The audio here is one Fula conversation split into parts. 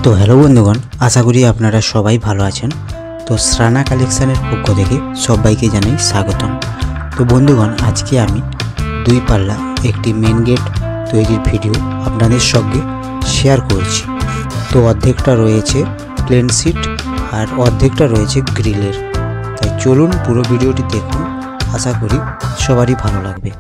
তো হ্যালো বন্ধুগণ, আশা করি আপনারা সবাই ভালো আছেন। তো শ্রানা কালেকশনের পক্ষ থেকে সবাইকে জানাই স্বাগতম। তো বন্ধুগণ, আজকে আমি 2 পাল্লা একটি মেন গেট তৈরির ভিডিও আপনাদের সঙ্গে শেয়ার করছি। তো অর্ধেকটা রয়েছে প্লেন সিট আর অর্ধেকটা রয়েছে গ্রিলের। তাই চলুন পুরো ভিডিওটি দেখুন, আশা করি সবারই ভালো লাগবে।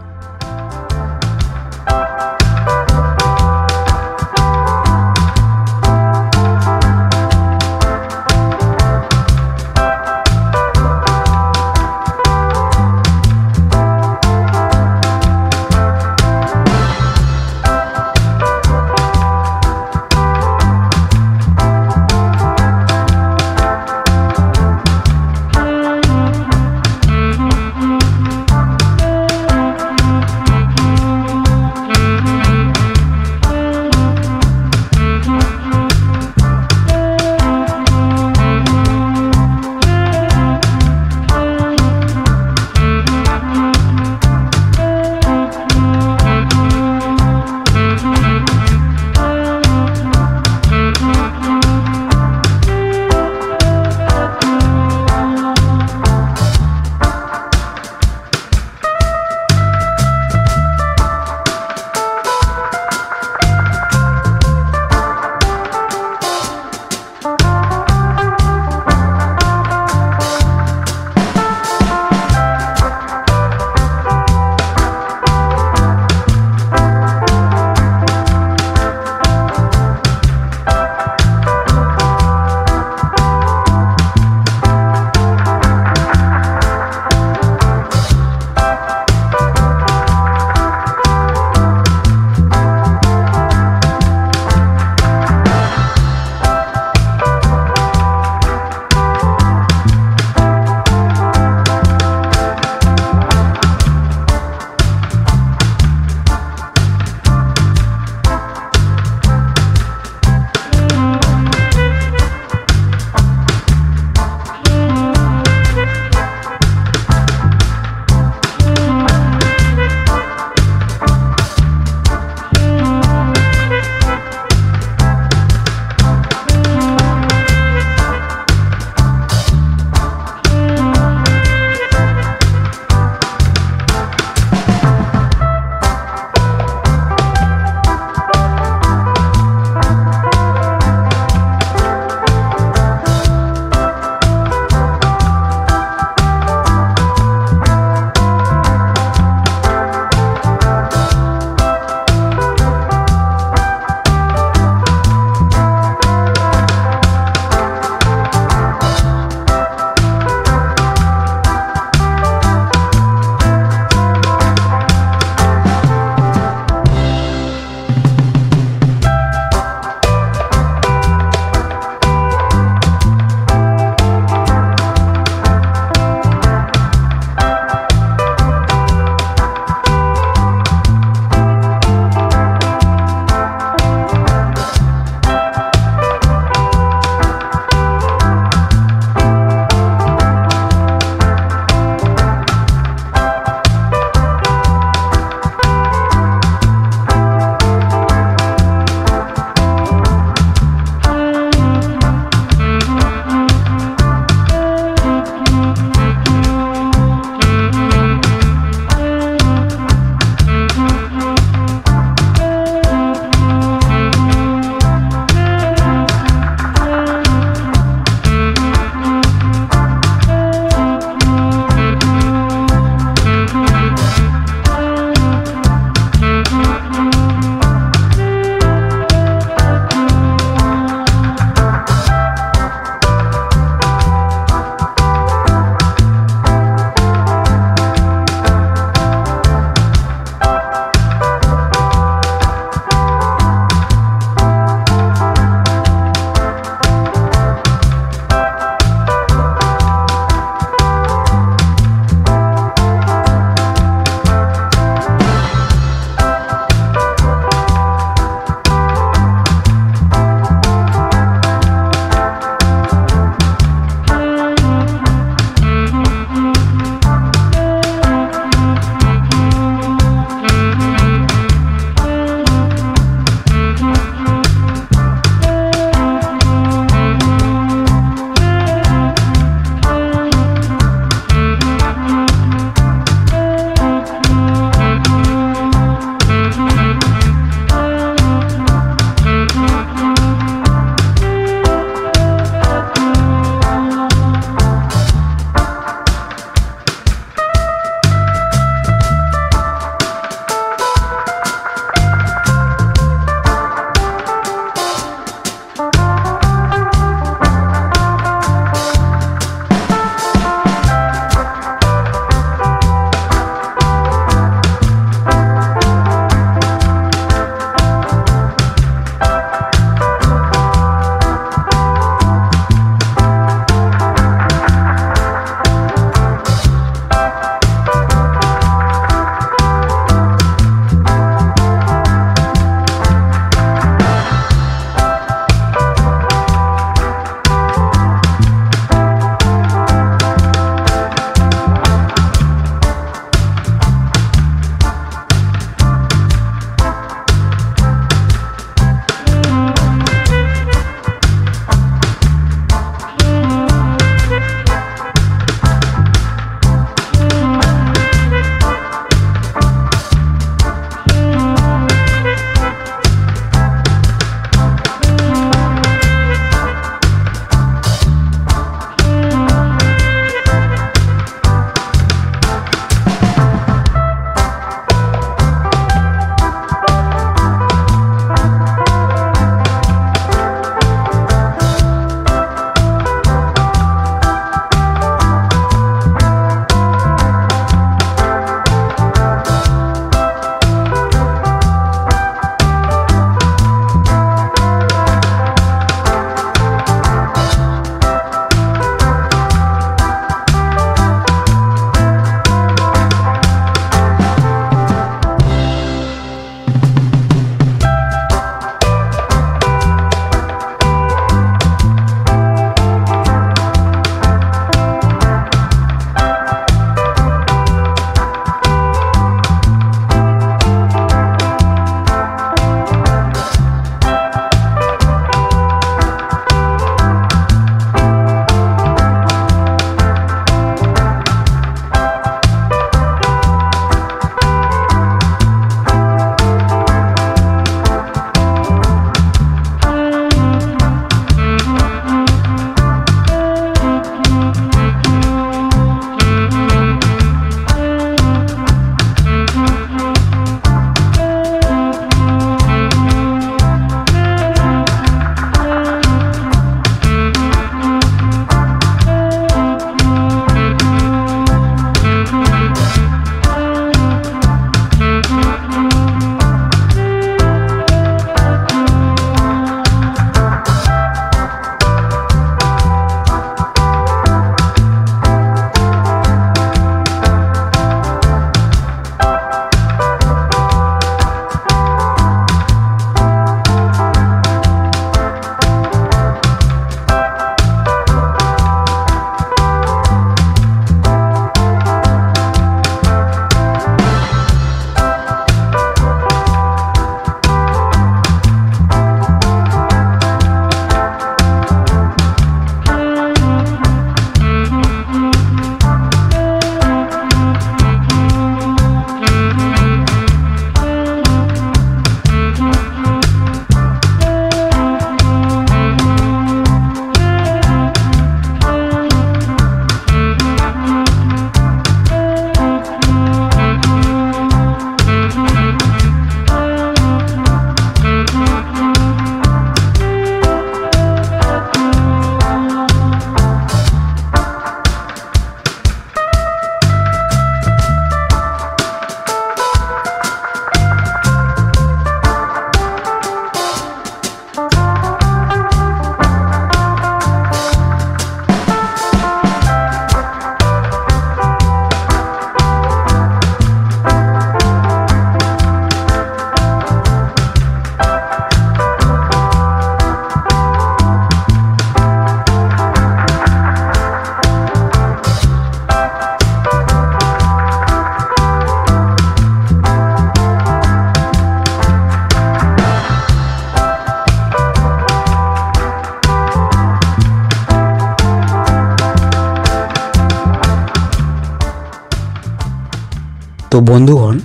তো বন্ধুগণ,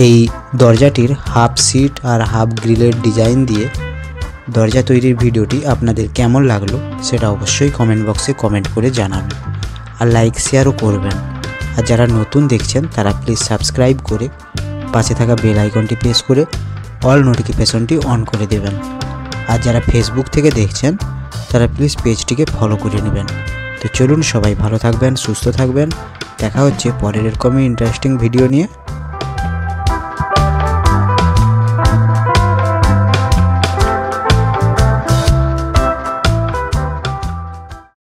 এই দরজাটির হাফ সিট আর হাফ গ্রিলের ডিজাইন দিয়ে দরজা তৈরির ভিডিওটি আপনাদের কেমন লাগলো সেটা অবশ্যই কমেন্ট বক্সে কমেন্ট করে জানাবেন, আর লাইক শেয়ারও করবেন। আর যারা নতুন দেখছেন তারা প্লিজ সাবস্ক্রাইব করে পাশে থাকা বেল আইকনটি প্রেস করে অল নোটিফিকেশনটি অন করে দেবেন। আর যারা ফেসবুক থেকে দেখছেন তারা প্লিজ পেজটিকে ফলো করে নেবেন। তো চলুন, সবাই ভালো থাকবেন, সুস্থ থাকবেন। দেখা হচ্ছে পরের এরকমই ইন্টারেস্টিং ভিডিও নিয়ে।